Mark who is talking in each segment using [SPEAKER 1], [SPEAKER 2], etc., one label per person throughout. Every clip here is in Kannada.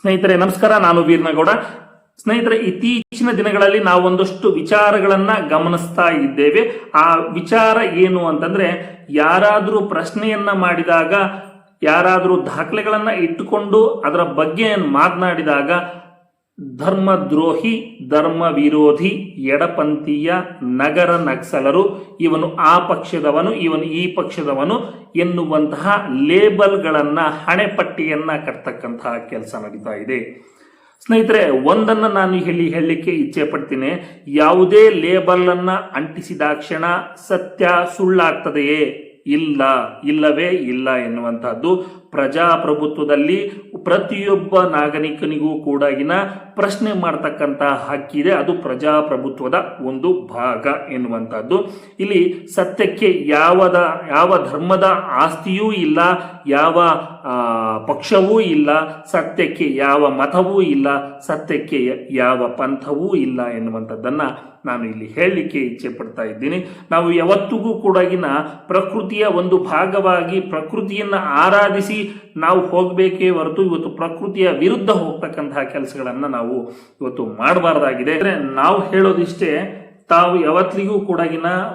[SPEAKER 1] ಸ್ನೇಹಿತರೆ ನಮಸ್ಕಾರ, ನಾನು ವೀರನಗೌಡ. ಸ್ನೇಹಿತರೆ, ಇತ್ತೀಚಿನ ದಿನಗಳಲ್ಲಿ ನಾವು ಒಂದಷ್ಟು ವಿಚಾರಗಳನ್ನ ಗಮನಿಸ್ತಾ ಇದ್ದೇವೆ. ಆ ವಿಚಾರ ಏನು ಅಂತಂದ್ರೆ, ಯಾರಾದರೂ ಪ್ರಶ್ನೆಯನ್ನ ಮಾಡಿದಾಗ, ಯಾರಾದರೂ ದಾಖಲೆಗಳನ್ನ ಇಟ್ಟುಕೊಂಡು ಅದರ ಬಗ್ಗೆ ಮಾತನಾಡಿದಾಗ ಧರ್ಮದ್ರೋಹಿ, ಧರ್ಮ ವಿರೋಧಿ, ಎಡಪಂಥೀಯ, ನಗರ ನಕ್ಸಲರು, ಇವನು ಆ ಪಕ್ಷದವನು, ಇವನು ಈ ಪಕ್ಷದವನು ಎನ್ನುವಂತಹ ಲೇಬಲ್ಗಳನ್ನ, ಹಣೆಪಟ್ಟಿಯನ್ನ ಕಟ್ತಕ್ಕಂತಹ ಕೆಲಸ ನಡೀತಾ ಇದೆ. ಸ್ನೇಹಿತರೆ, ಒಂದನ್ನು ನಾನು ಹೇಳಲಿಕ್ಕೆ ಇಚ್ಛೆ ಪಡ್ತೀನಿ. ಯಾವುದೇ ಲೇಬಲ್ ಅನ್ನ ಅಂಟಿಸಿದಾಕ್ಷಣ ಸತ್ಯ ಸುಳ್ಳಾಗ್ತದೆಯೇ? ಇಲ್ಲ, ಇಲ್ಲವೇ ಇಲ್ಲ ಎನ್ನುವಂತಹದ್ದು ಪ್ರಜಾಪ್ರಭುತ್ವದಲ್ಲಿ ಪ್ರತಿಯೊಬ್ಬ ನಾಗರಿಕನಿಗೂ ಕೂಡ ಪ್ರಶ್ನೆ ಮಾಡತಕ್ಕಂತ ಹಕ್ಕಿದೆ. ಅದು ಪ್ರಜಾಪ್ರಭುತ್ವದ ಒಂದು ಭಾಗ ಎನ್ನುವಂತಹದ್ದು. ಇಲ್ಲಿ ಸತ್ಯಕ್ಕೆ ಯಾವ ಧರ್ಮದ ಆಸ್ತಿಯೂ ಇಲ್ಲ, ಯಾವ ಪಕ್ಷವೂ ಇಲ್ಲ, ಸತ್ಯಕ್ಕೆ ಯಾವ ಮತವೂ ಇಲ್ಲ, ಸತ್ಯಕ್ಕೆ ಯಾವ ಪಂಥವೂ ಇಲ್ಲ ಎನ್ನುವಂಥದ್ದನ್ನ ನಾನು ಇಲ್ಲಿ ಹೇಳಲಿಕ್ಕೆ ಇಚ್ಛೆ ಪಡ್ತಾ ಇದ್ದೀನಿ. ನಾವು ಯಾವತ್ತಿಗೂ ಕೂಡ ಪ್ರಕೃತಿಯ ಒಂದು ಭಾಗವಾಗಿ ಪ್ರಕೃತಿಯನ್ನ ಆರಾಧಿಸಿ ನಾವು ಹೋಗಬೇಕೇ ಹೊರತು ಇವತ್ತು ಪ್ರಕೃತಿಯ ವಿರುದ್ಧ ಹೋಗ್ತಕ್ಕಂತಹ ಕೆಲಸಗಳನ್ನ ನಾವು ಇವತ್ತು ಮಾಡಬಾರ್ದಾಗಿದೆ. ನಾವು ಹೇಳೋದಿಷ್ಟೇ, ತಾವು ಯಾವತ್ತಿಗೂ ಕೂಡ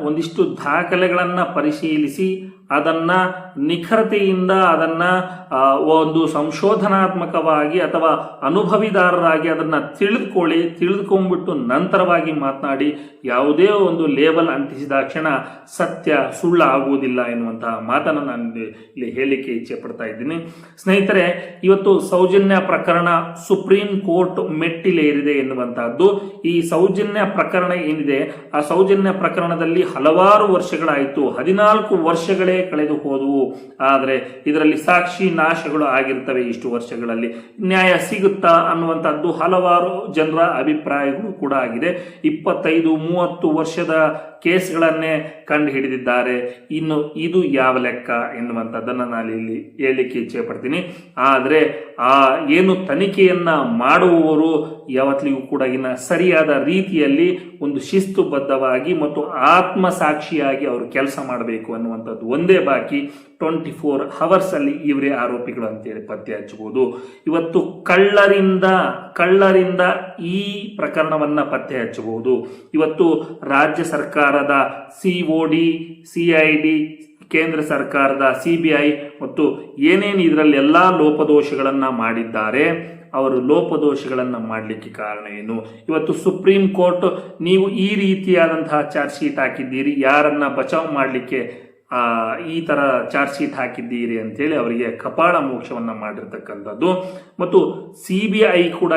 [SPEAKER 1] ಒಂದಿಷ್ಟು ದಾಖಲೆಗಳನ್ನ ಪರಿಶೀಲಿಸಿ ಅದನ್ನ ನಿಖರತೆಯಿಂದ ಅದನ್ನ ಒಂದು ಸಂಶೋಧನಾತ್ಮಕವಾಗಿ ಅಥವಾ ಅನುಭವಿದಾರರಾಗಿ ಅದನ್ನ ತಿಳಿದುಕೊಂಡ್ಬಿಟ್ಟು ನಂತರವಾಗಿ ಮಾತನಾಡಿ ಯಾವುದೇ ಒಂದು ಲೇಬಲ್ ಅಂಟಿಸಿದಾಕ್ಷಣ ಸತ್ಯ ಸುಳ್ಳು ಆಗುವುದಿಲ್ಲ ಎನ್ನುವಂತಹ ಮಾತನ್ನು ನಾನು ಇಲ್ಲಿ ಹೇಳಲಿಕ್ಕೆ ಇಚ್ಛೆ ಪಡ್ತಾ ಇದ್ದೀನಿ. ಸ್ನೇಹಿತರೆ, ಇವತ್ತು ಸೌಜನ್ಯ ಪ್ರಕರಣ ಸುಪ್ರೀಂ ಕೋರ್ಟ್ ಮೆಟ್ಟಿಲೇರಿದೆ ಎನ್ನುವಂತಹದ್ದು. ಈ ಸೌಜನ್ಯ ಪ್ರಕರಣ ಏನಿದೆ, ಆ ಸೌಜನ್ಯ ಪ್ರಕರಣದಲ್ಲಿ ಹಲವಾರು ವರ್ಷಗಳಾಯಿತು, 14 ವರ್ಷಗಳೇ ಕಳೆದು ಹೋದವು. ಆದರೆ ಇದರಲ್ಲಿ ಸಾಕ್ಷಿ ನಾಶಗಳು ಆಗಿರ್ತವೆ. ಇಷ್ಟು ವರ್ಷಗಳಲ್ಲಿ ನ್ಯಾಯ ಸಿಗುತ್ತಾ ಅನ್ನುವಂಥದ್ದು ಹಲವಾರು ಜನರ ಅಭಿಪ್ರಾಯಗಳು ಕೂಡ ಆಗಿದೆ. 25-30 ವರ್ಷದ ಕೇಸ್ಗಳನ್ನೇ ಕಂಡು ಹಿಡಿದಿದ್ದಾರೆ. ಇನ್ನು ಇದು ಯಾವ ಲೆಕ್ಕ ಎನ್ನುವಂಥದ್ದನ್ನು ನಾನು ಇಲ್ಲಿ ಹೇಳಲಿಕ್ಕೆ ಇಚ್ಛೆ ಪಡ್ತೀನಿ. ಆದರೆ ಆ ಏನು ತನಿಖೆಯನ್ನ ಮಾಡುವವರು ಯಾವತ್ತೂ ಕೂಡ ಸರಿಯಾದ ರೀತಿಯಲ್ಲಿ ಒಂದು ಶಿಸ್ತುಬದ್ಧವಾಗಿ ಮತ್ತು ಆತ್ಮಸಾಕ್ಷಿಯಾಗಿ ಅವರು ಕೆಲಸ ಮಾಡಬೇಕು ಅನ್ನುವಂಥದ್ದು ಒಂದೇ ಬಾಕಿ. 24 hours ಅಲ್ಲಿ ಇವರೇ ಆರೋಪಿಗಳು ಅಂತೇಳಿ ಪತ್ತೆ ಹಚ್ಚಬಹುದು. ಇವತ್ತು ಕಳ್ಳರಿಂದ ಈ ಪ್ರಕರಣವನ್ನ ಪತ್ತೆ ಹಚ್ಚಬಹುದು. ಇವತ್ತು ರಾಜ್ಯ ಸರ್ಕಾರದ COD, CID, ಕೇಂದ್ರ ಸರ್ಕಾರದ CBI ಮತ್ತು ಏನೇನು ಇದರಲ್ಲಿ ಎಲ್ಲಾ ಲೋಪದೋಷಗಳನ್ನ ಮಾಡಿದ್ದಾರೆ, ಅವರು ಲೋಪದೋಷಗಳನ್ನ ಮಾಡಲಿಕ್ಕೆ ಕಾರಣ ಏನು? ಇವತ್ತು ಸುಪ್ರೀಂ ಕೋರ್ಟ್ ನೀವು ಈ ರೀತಿಯಾದಂತಹ ಚಾರ್ಜ್ ಶೀಟ್ ಹಾಕಿದ್ದೀರಿ, ಯಾರನ್ನ ಬಚಾವ್ ಮಾಡಲಿಕ್ಕೆ ಈ ತರ ಚಾರ್ಜ್ ಶೀಟ್ ಹಾಕಿದ್ದೀರಿ ಅಂತೇಳಿ ಅವರಿಗೆ ಕಪಾಳ ಮೋಕ್ಷವನ್ನ ಮಾಡಿರ್ತಕ್ಕಂಥದ್ದು. ಮತ್ತು CBI ಕೂಡ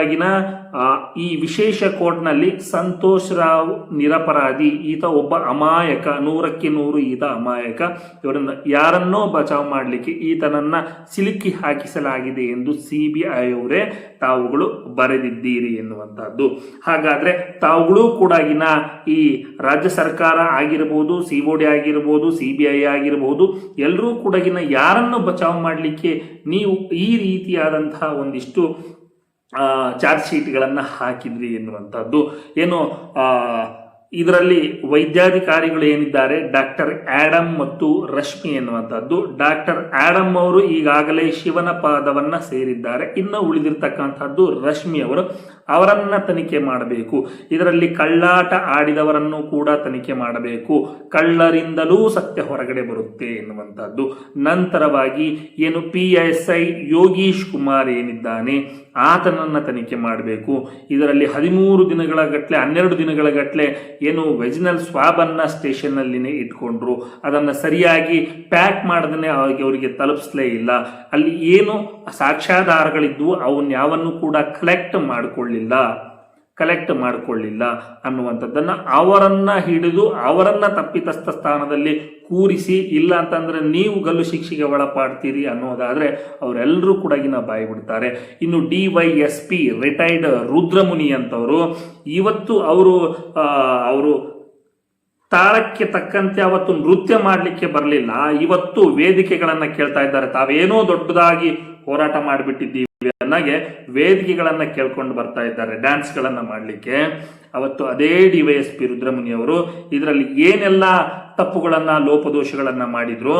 [SPEAKER 1] ಈ ವಿಶೇಷ ಕೋರ್ಟ್ನಲ್ಲಿ ಸಂತೋಷ್ ರಾವ್ ನಿರಪರಾಧಿ, ಈತ ಒಬ್ಬ ಅಮಾಯಕ, 100ಕ್ಕೆ 100 ಈತ ಅಮಾಯಕ, ಇವರನ್ನ ಯಾರನ್ನೋ ಬಚಾವ್ ಮಾಡಲಿಕ್ಕೆ ಈತನನ್ನ ಸಿಲುಕಿ ಹಾಕಿಸಲಾಗಿದೆ ಎಂದು CBI ಅವರೇ ತಾವುಗಳು ಬರೆದಿದ್ದೀರಿ ಎನ್ನುವಂತಹದ್ದು. ಹಾಗಾದ್ರೆ ತಾವುಗಳು ಕೂಡ ಈ ರಾಜ್ಯ ಸರ್ಕಾರ ಆಗಿರಬಹುದು, COD ಆಗಿರಬಹುದು, CBI ಆಗಿರಬಹುದು, ಎಲ್ಲರೂ ಕೂಡ ಯಾರನ್ನು ಬಚಾವ್ ಮಾಡಲಿಕ್ಕೆ ನೀವು ಈ ರೀತಿಯಾದಂತಹ ಒಂದಿಷ್ಟು ಚಾರ್ಜ್ ಶೀಟ್ಗಳನ್ನ ಹಾಕಿದ್ರಿ ಎನ್ನುವಂಥದ್ದು. ಏನು ಇದರಲ್ಲಿ ವೈದ್ಯಾಧಿಕಾರಿಗಳು ಏನಿದ್ದಾರೆ, ಡಾಕ್ಟರ್ ಆಡಮ್ ಮತ್ತು ರಶ್ಮಿ ಎನ್ನುವಂಥದ್ದು. ಡಾಕ್ಟರ್ ಆಡಮ್ ಅವರು ಈಗಾಗಲೇ ಶಿವನ ಪಾದವನ್ನ ಸೇರಿದ್ದಾರೆ. ಇನ್ನು ಉಳಿದಿರ್ತಕ್ಕಂಥದ್ದು ರಶ್ಮಿ ಅವರು. ಅವರನ್ನ ತನಿಖೆ ಮಾಡಬೇಕು. ಇದರಲ್ಲಿ ಕಳ್ಳಾಟ ಆಡಿದವರನ್ನು ಕೂಡ ತನಿಖೆ ಮಾಡಬೇಕು. ಕಳ್ಳರಿಂದಲೂ ಸತ್ಯ ಹೊರಗಡೆ ಬರುತ್ತೆ ಎನ್ನುವಂಥದ್ದು. ನಂತರವಾಗಿ ಏನು PSI ಯೋಗೀಶ್ ಕುಮಾರ್ ಏನಿದ್ದಾನೆ, ಆತನನ್ನ ತನಿಖೆ ಮಾಡಬೇಕು. ಇದರಲ್ಲಿ 13 ದಿನಗಳ ಗಟ್ಟಲೆ 12 ದಿನಗಳ ಗಟ್ಟಲೆ ಏನು ವೆಜಿನಲ್ ಸ್ವಾಬ್ ಅನ್ನ ಸ್ಟೇಷನ್ ಅಲ್ಲಿನೇ ಇಟ್ಕೊಂಡ್ರು. ಅದನ್ನ ಸರಿಯಾಗಿ ಪ್ಯಾಕ್ ಮಾಡದೇ ಅವರಿಗೆ ತಲುಪಿಸಲೇ ಇಲ್ಲ. ಅಲ್ಲಿ ಏನು ಸಾಕ್ಷ್ಯಾಧಾರಗಳಿದ್ವು ಅವನ್ನ ಯಾವನ್ನು ಕೂಡ ಕಲೆಕ್ಟ್ ಮಾಡಿಕೊಳ್ಳಿಲ್ಲ ಅನ್ನುವಂಥದ್ದನ್ನ ಅವರನ್ನ ಹಿಡಿದು ಅವರನ್ನ ತಪ್ಪಿತಸ್ಥ ಸ್ಥಾನದಲ್ಲಿ ಕೂರಿಸಿ, ಇಲ್ಲ ಅಂತಂದ್ರೆ ನೀವು ಗಲ್ಲು ಶಿಕ್ಷೆಗೆ ಒಳಪಾಡ್ತೀರಿ ಅನ್ನೋದಾದ್ರೆ ಅವರೆಲ್ಲರೂ ಕೂಡ ಬಾಯಿ ಬಿಡ್ತಾರೆ. ಇನ್ನು DYSP ರಿಟೈರ್ಡ್ ರುದ್ರಮುನಿ ಅಂತವರು, ಇವತ್ತು ಅವರು ತಾಳಕ್ಕೆ ತಕ್ಕಂತೆ ಅವತ್ತು ನೃತ್ಯ ಮಾಡಲಿಕ್ಕೆ ಬರಲಿಲ್ಲ. ಇವತ್ತು ವೇದಿಕೆಗಳನ್ನ ಕೇಳ್ತಾ ಇದ್ದಾರೆ. ತಾವೇನೋ ದೊಡ್ಡದಾಗಿ ಹೋರಾಟ ಮಾಡಿಬಿಟ್ಟಿದ್ದೀವಿ ಅನ್ನಗೆ ವೇದಿಕೆಗಳನ್ನ ಕೇಳ್ಕೊಂಡು ಬರ್ತಾ ಇದ್ದಾರೆ ಡ್ಯಾನ್ಸ್ ಗಳನ್ನ ಮಾಡಲಿಕ್ಕೆ. ಅವತ್ತು ಅದೇ DYSP ರುದ್ರಮುನಿ ಅವರು ಇದರಲ್ಲಿ ಏನೆಲ್ಲ ತಪ್ಪುಗಳನ್ನ ಲೋಪದೋಷಗಳನ್ನ ಮಾಡಿದ್ರು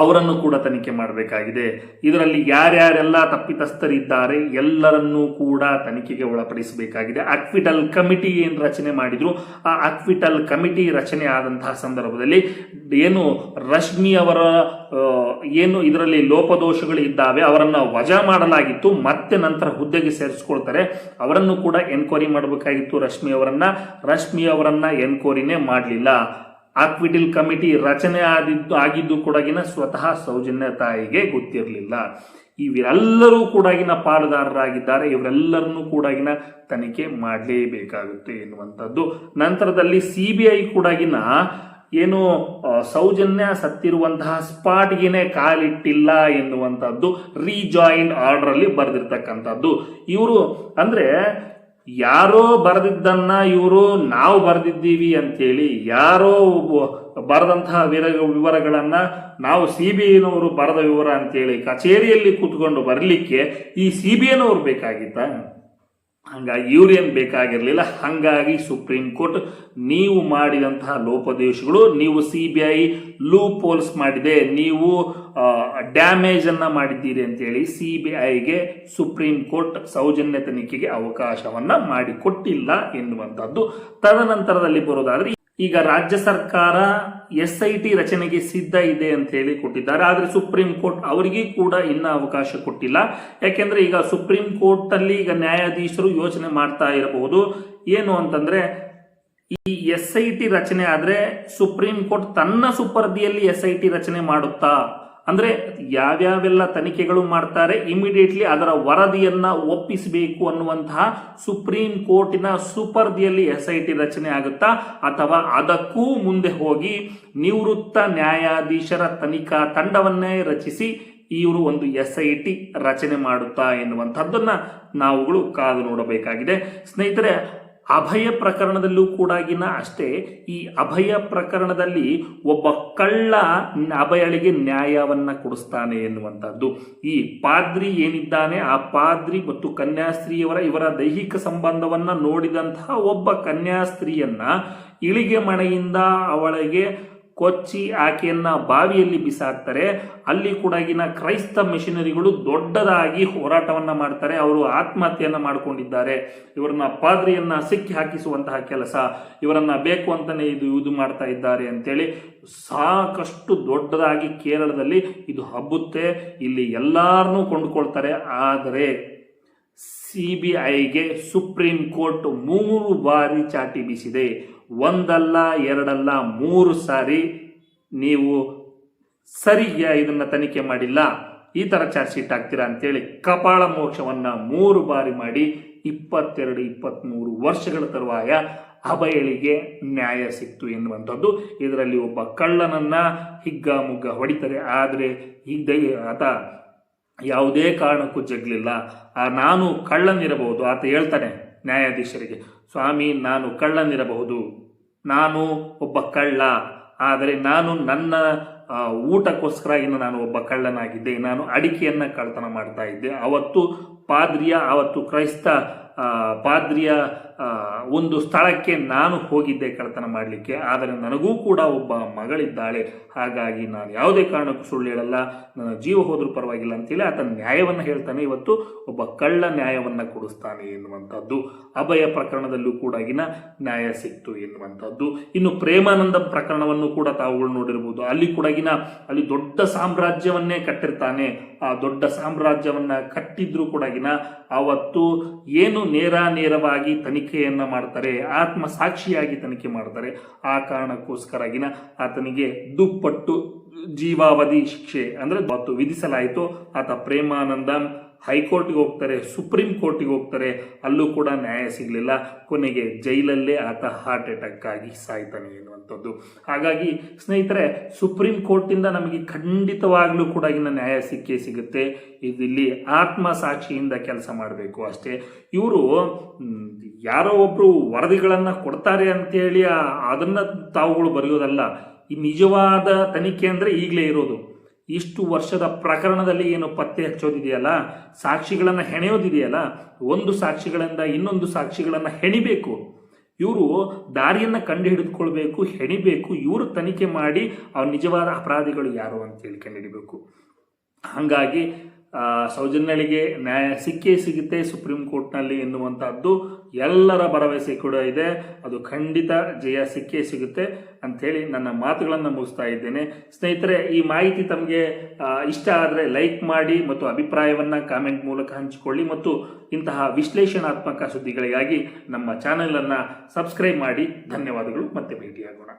[SPEAKER 1] ಅವರನ್ನು ಕೂಡ ತನಿಖೆ ಮಾಡಬೇಕಾಗಿದೆ. ಇದರಲ್ಲಿ ಯಾರ್ಯಾರೆಲ್ಲ ತಪ್ಪಿತಸ್ಥರಿದ್ದಾರೆ ಎಲ್ಲರನ್ನೂ ಕೂಡ ತನಿಖೆಗೆ ಒಳಪಡಿಸಬೇಕಾಗಿದೆ. ಅಕ್ವಿಟಲ್ ಕಮಿಟಿ ಏನು ರಚನೆ ಮಾಡಿದ್ರು, ಆ ಅಕ್ವಿಟಲ್ ಕಮಿಟಿ ರಚನೆ ಆದಂತಹ ಸಂದರ್ಭದಲ್ಲಿ ಏನು ರಶ್ಮಿ ಅವರ ಏನು ಇದರಲ್ಲಿ ಲೋಪದೋಷಗಳು ಇದ್ದಾವೆ ಅವರನ್ನ ವಜಾ ಮಾಡಲಾಗಿತ್ತು, ಮತ್ತೆ ನಂತರ ಹುದ್ದೆಗೆ ಸೇರಿಸ್ಕೊಳ್ತಾರೆ. ಅವರನ್ನು ಕೂಡ ಎನ್ಕ್ವೈರಿ ಮಾಡಬೇಕಾಗಿತ್ತು ರಶ್ಮಿ ಅವರನ್ನ ಎನ್ಕ್ವೈರಿನೇ ಮಾಡಲಿಲ್ಲ. ಅಕ್ವಿಟಲ್ ಕಮಿಟಿ ರಚನೆ ಆಗಿದ್ದು ಕೂಡಗಿನ ಸ್ವತಃ ಸೌಜನ್ಯ ತಾಯಿಗೆ ಗೊತ್ತಿರಲಿಲ್ಲ. ಇವೆಲ್ಲರೂ ಕೂಡಗಿನ ಪಾಲುದಾರರಾಗಿದ್ದಾರೆ. ಇವರೆಲ್ಲರನ್ನೂ ಕೂಡಗಿನ ತನಿಖೆ ಮಾಡಲೇಬೇಕಾಗುತ್ತೆ ಎನ್ನುವಂಥದ್ದು. ನಂತರದಲ್ಲಿ CBI ಕೂಡಗಿನ ಏನು ಸೌಜನ್ಯ ಸತ್ತಿರುವಂತಹ ಸ್ಪಾಟ್ಗೆನೆ ಕಾಲಿಟ್ಟಿಲ್ಲ ಎನ್ನುವಂಥದ್ದು ರೀಜಾಯಿಂಟ್ ಆರ್ಡರ್ ಅಲ್ಲಿ ಬರೆದಿರ್ತಕ್ಕಂಥದ್ದು. ಇವರು ಅಂದ್ರೆ ಯಾರೋ ಬರೆದಿದ್ದನ್ನ ಇವರು ನಾವು ಬರೆದಿದ್ದೀವಿ ಅಂತೇಳಿ ಯಾರೋ ಬರೆದಂತಹ ವಿವರಗಳನ್ನ ನಾವು CBIನವರು ಬರೆದ ವಿವರ ಅಂತೇಳಿ ಕಚೇರಿಯಲ್ಲಿ ಕೂತ್ಕೊಂಡು ಬರಲಿಕ್ಕೆ ಈ CBIನವರು ಬೇಕಾಗಿತ್ತ? ಹಂಗಾಗಿ ಇವ್ರೇನು ಬೇಕಾಗಿರಲಿಲ್ಲ. ಹಾಗಾಗಿ ಸುಪ್ರೀಂ ಕೋರ್ಟ್ ನೀವು ಮಾಡಿದಂತಹ ಲೋಪದೋಷಗಳು, ನೀವು CBI ಲೂಪ್ ಹೋಲ್ಸ್ ಮಾಡಿದೆ, ನೀವು ಡ್ಯಾಮೇಜ್ ಅನ್ನ ಮಾಡಿದ್ದೀರಿ ಅಂತೇಳಿ CBIಗೆ ಸುಪ್ರೀಂ ಕೋರ್ಟ್ ಸೌಜನ್ಯ ತನಿಖೆಗೆ ಅವಕಾಶವನ್ನ ಮಾಡಿಕೊಟ್ಟಿಲ್ಲ ಎನ್ನುವಂಥದ್ದು. ತದನಂತರದಲ್ಲಿ ಬರೋದಾದ್ರೆ ಈಗ ರಾಜ್ಯ ಸರ್ಕಾರ SIT ರಚನೆಗೆ ಸಿದ್ಧ ಇದೆ ಅಂತ ಹೇಳಿ ಕೊಟ್ಟಿದ್ದಾರೆ. ಆದರೆ ಸುಪ್ರೀಂ ಕೋರ್ಟ್ ಅವರಿಗೆ ಕೂಡ ಇನ್ನ ಅವಕಾಶ ಕೊಟ್ಟಿಲ್ಲ. ಯಾಕೆಂದ್ರೆ ಈಗ ಸುಪ್ರೀಂ ಕೋರ್ಟ್ ಅಲ್ಲಿ ಈಗ ನ್ಯಾಯಾಧೀಶರು ಯೋಚನೆ ಮಾಡ್ತಾ ಇರಬಹುದು ಏನು ಅಂತಂದ್ರೆ, ಈ SIT ರಚನೆ ಆದ್ರೆ ಸುಪ್ರೀಂ ಕೋರ್ಟ್ ತನ್ನ ಸುಪರ್ದಿಯಲ್ಲಿ SIT ರಚನೆ ಮಾಡುತ್ತಾ, ಅಂದ್ರೆ ಯಾವ್ಯಾವೆಲ್ಲ ತನಿಖೆಗಳು ಮಾಡ್ತಾರೆ ಇಮಿಡಿಯೇಟ್ಲಿ ಅದರ ವರದಿಯನ್ನ ಒಪ್ಪಿಸಬೇಕು ಅನ್ನುವಂತಹ ಸುಪ್ರೀಂ ಕೋರ್ಟಿನ ಸುಪರ್ದಿಯಲ್ಲಿ SIT ರಚನೆ ಆಗುತ್ತಾ, ಅಥವಾ ಅದಕ್ಕೂ ಮುಂದೆ ಹೋಗಿ ನಿವೃತ್ತ ನ್ಯಾಯಾಧೀಶರ ತನಿಖಾ ತಂಡವನ್ನೇ ರಚಿಸಿ ಇವರು ಒಂದು SIT ರಚನೆ ಮಾಡುತ್ತಾ ಎನ್ನುವಂಥದ್ದನ್ನ ನಾವುಗಳು ಕಾದು ನೋಡಬೇಕಾಗಿದೆ. ಸ್ನೇಹಿತರೆ, ಅಭಯ ಪ್ರಕರಣದಲ್ಲೂ ಕೂಡಗಿನ ಅಷ್ಟೇ. ಈ ಅಭಯ ಪ್ರಕರಣದಲ್ಲಿ ಒಬ್ಬ ಕಳ್ಳ ಅಭಯಳಿಗೆ ನ್ಯಾಯವನ್ನ ಕೊಡಿಸ್ತಾನೆ ಎನ್ನುವಂಥದ್ದು. ಈ ಪಾದ್ರಿ ಏನಿದ್ದಾನೆ, ಆ ಪಾದ್ರಿ ಮತ್ತು ಕನ್ಯಾಸ್ತ್ರೀಯವರ ಇವರ ದೈಹಿಕ ಸಂಬಂಧವನ್ನ ನೋಡಿದಂತಹ ಒಬ್ಬ ಕನ್ಯಾಸ್ತ್ರೀಯನ್ನ ಇಳಿಗೆ ಮನೆಯಿಂದ ಅವಳಿಗೆ ಕೊಚ್ಚಿ ಆಕೆಯನ್ನ ಬಾವಿಯಲ್ಲಿ ಬಿಸಾಕ್ತಾರೆ. ಅಲ್ಲಿ ಕೂಡಗಿನ ಕ್ರೈಸ್ತ ಮಿಷನರಿಗಳು ದೊಡ್ಡದಾಗಿ ಹೋರಾಟವನ್ನ ಮಾಡ್ತಾರೆ. ಅವರು ಆತ್ಮಹತ್ಯೆಯನ್ನ ಮಾಡಿಕೊಂಡಿದ್ದಾರೆ. ಇವರನ್ನ ಪಾದ್ರಿಯನ್ನ ಸಿಕ್ಕಿ ಹಾಕಿಸುವಂತಹ ಕೆಲಸ, ಇವರನ್ನ ಬೇಕು ಅಂತಾನೆ ಇದು ಮಾಡ್ತಾ ಇದ್ದಾರೆ ಅಂತೇಳಿ ಸಾಕಷ್ಟು ದೊಡ್ಡದಾಗಿ ಕೇರಳದಲ್ಲಿ ಇದು ಹಬ್ಬುತ್ತೆ. ಇಲ್ಲಿ ಎಲ್ಲಾರನ್ನೂ ಕೊಂಡುಕೊಳ್ತಾರೆ. ಆದರೆ CBIಗೆ ಸುಪ್ರೀಂ ಕೋರ್ಟ್ 3 ಬಾರಿ ಚಾಟಿ ಬೀಸಿದೆ. ಒಂದಲ್ಲ ಎರಡಲ್ಲ 3 ಸಾರಿ ನೀವು ಸರಿಯ ಇದನ್ನ ತನಿಖೆ ಮಾಡಿಲ್ಲ, ಈ ತರ ಚಾರ್ಜ್ ಶೀಟ್ ಹಾಕ್ತೀರಾ ಅಂತೇಳಿ ಕಪಾಳ ಮೋಕ್ಷವನ್ನ 3 ಬಾರಿ ಮಾಡಿ 22-23 ವರ್ಷಗಳ ತರುವಾಯ ಅಭಯಳಿಗೆ ನ್ಯಾಯ ಸಿಕ್ತು ಎನ್ನುವಂಥದ್ದು. ಇದರಲ್ಲಿ ಒಬ್ಬ ಕಳ್ಳನನ್ನ ಹಿಗ್ಗಾಮುಗ್ಗ ಹೊಡಿತಾರೆ. ಆದರೆ ಆತ ಯಾವುದೇ ಕಾರಣಕ್ಕೂ ಜಗ್ಲಿಲ್ಲ. ನಾನು ಕಳ್ಳನಿರಬಹುದು, ಆತ ಹೇಳ್ತಾನೆ ನ್ಯಾಯಾಧೀಶರಿಗೆ, ಸ್ವಾಮಿ ನಾನು ಕಳ್ಳನಿರಬಹುದು, ನಾನು ಒಬ್ಬ ಕಳ್ಳ, ಆದರೆ ನಾನು ನನ್ನ ಊಟಕ್ಕೋಸ್ಕರ ನಾನು ಒಬ್ಬ ಕಳ್ಳನಾಗಿದ್ದೆ, ನಾನು ಅಡಿಕೆಯನ್ನ ಕಳ್ಳತನ ಮಾಡ್ತಾ ಇದ್ದೆ. ಅವತ್ತು ಕ್ರೈಸ್ತ ಪಾದ್ರಿಯ ಒಂದು ಸ್ಥಳಕ್ಕೆ ನಾನು ಹೋಗಿದ್ದೆ ಕಳ್ಳತನ ಮಾಡಲಿಕ್ಕೆ. ಆದರೆ ನನಗೂ ಕೂಡ ಒಬ್ಬ ಮಗಳಿದ್ದಾಳೆ, ಹಾಗಾಗಿ ನಾನು ಯಾವುದೇ ಕಾರಣಕ್ಕೂ ಸುಳ್ಳು ಹೇಳಲ್ಲ, ನನ್ನ ಜೀವ ಹೋದ್ರೂ ಪರವಾಗಿಲ್ಲ ಅಂತೇಳಿ ಆತ ನ್ಯಾಯವನ್ನು ಹೇಳ್ತಾನೆ. ಇವತ್ತು ಒಬ್ಬ ಕಳ್ಳ ನ್ಯಾಯವನ್ನ ಕೊಡಿಸ್ತಾನೆ ಎನ್ನುವಂಥದ್ದು. ಅಭಯ ಪ್ರಕರಣದಲ್ಲೂ ಕೂಡ ನ್ಯಾಯ ಸಿಕ್ತು ಎನ್ನುವಂಥದ್ದು. ಇನ್ನು ಪ್ರೇಮಾನಂದ ಪ್ರಕರಣವನ್ನು ಕೂಡ ತಾವುಗಳು ನೋಡಿರ್ಬೋದು. ಅಲ್ಲಿ ಕೂಡ ಅಲ್ಲಿ ದೊಡ್ಡ ಸಾಮ್ರಾಜ್ಯವನ್ನೇ ಕಟ್ಟಿರ್ತಾನೆ. ಆ ದೊಡ್ಡ ಸಾಮ್ರಾಜ್ಯವನ್ನ ಕಟ್ಟಿದ್ರು ಕೂಡ ಅವತ್ತು ಏನು ನೇರವಾಗಿ ತನಿಖೆಯನ್ನ ಮಾಡ್ತಾರೆ, ಆತ್ಮ ಸಾಕ್ಷಿಯಾಗಿ ತನಿಖೆ ಮಾಡ್ತಾರೆ. ಆ ಕಾರಣಕ್ಕೋಸ್ಕರ ಆತನಿಗೆ ದುಪ್ಪಟ್ಟು ಜೀವಾವಧಿ ಶಿಕ್ಷೆ ಅಂದ್ರೆ ವಿಧಿಸಲಾಯಿತು. ಆತ ಪ್ರೇಮಾನಂದ ಹೈಕೋರ್ಟ್ಗೆ ಹೋಗ್ತಾರೆ, ಸುಪ್ರೀಂ ಕೋರ್ಟ್ಗೆ ಹೋಗ್ತಾರೆ, ಅಲ್ಲೂ ಕೂಡ ನ್ಯಾಯ ಸಿಗಲಿಲ್ಲ. ಕೊನೆಗೆ ಜೈಲಲ್ಲೇ ಆತ ಹಾರ್ಟ್ ಅಟ್ಯಾಕ್ ಆಗಿ ಸಾಯ್ತಾನೆ ಎನ್ನುವಂಥದ್ದು. ಹಾಗಾಗಿ ಸ್ನೇಹಿತರೆ, ಸುಪ್ರೀಂ ಕೋರ್ಟಿಂದ ನಮಗೆ ಖಂಡಿತವಾಗ್ಲೂ ಕೂಡ ನ್ಯಾಯ ಸಿಗುತ್ತೆ. ಇಲ್ಲಿ ಆತ್ಮ ಸಾಕ್ಷಿಯಿಂದ ಕೆಲಸ ಮಾಡಬೇಕು ಅಷ್ಟೇ. ಇವರು ಯಾರೋ ಒಬ್ರು ವರದಿಗಳನ್ನ ಕೊಡ್ತಾರೆ ಅಂತೇಳಿ ಅದನ್ನ ತಾವುಗಳು ಬರೆಯೋದಲ್ಲ. ಈ ನಿಜವಾದ ತನಿಖೆ ಅಂದ್ರೆ ಈಗಲೇ ಇರೋದು. ಇಷ್ಟು ವರ್ಷದ ಪ್ರಕರಣದಲ್ಲಿ ಏನು ಪತ್ತೆ ಹಚ್ಚೋದಿದೆಯಲ್ಲ, ಸಾಕ್ಷಿಗಳನ್ನ ಹೆಣೆಯೋದಿದೆಯಲ್ಲ, ಒಂದು ಸಾಕ್ಷಿಗಳಿಂದ ಇನ್ನೊಂದು ಸಾಕ್ಷಿಗಳನ್ನ ಹೆಣಿಬೇಕು. ಇವರು ದಾರಿಯನ್ನು ಕಂಡು ಹಿಡಿದುಕೊಳ್ಬೇಕು, ಹೆಣಿಬೇಕು, ಇವರು ತನಿಖೆ ಮಾಡಿ ಅವ್ರ ನಿಜವಾದ ಅಪರಾಧಿಗಳು ಯಾರು ಅಂತೇಳಿ ಕಂಡುಹಿಡಿಬೇಕು. ಹಾಗಾಗಿ ಸೌಜನ್ಯಳಿಗೆ ನ್ಯಾಯ ಸಿಕ್ಕೇ ಸಿಗುತ್ತೆ ಸುಪ್ರೀಂ ಕೋರ್ಟ್ನಲ್ಲಿ ಎನ್ನುವಂಥದ್ದು ಎಲ್ಲರ ಭರವಸೆ ಕೂಡ ಇದೆ. ಅದು ಖಂಡಿತ ಜಯ ಸಿಕ್ಕೇ ಸಿಗುತ್ತೆ ಅಂಥೇಳಿ ನನ್ನ ಮಾತುಗಳನ್ನು ಮುಗಿಸ್ತಾ ಇದ್ದೇನೆ. ಸ್ನೇಹಿತರೆ, ಈ ಮಾಹಿತಿ ತಮಗೆ ಇಷ್ಟ ಆದರೆ ಲೈಕ್ ಮಾಡಿ ಮತ್ತು ಅಭಿಪ್ರಾಯವನ್ನು ಕಾಮೆಂಟ್ ಮೂಲಕ ಹಂಚಿಕೊಳ್ಳಿ ಮತ್ತು ಇಂತಹ ವಿಶ್ಲೇಷಣಾತ್ಮಕ ಸುದ್ದಿಗಳಿಗಾಗಿ ನಮ್ಮ ಚಾನೆಲನ್ನು ಸಬ್ಸ್ಕ್ರೈಬ್ ಮಾಡಿ. ಧನ್ಯವಾದಗಳು. ಮತ್ತೆ ಭೇಟಿಯಾಗೋಣ.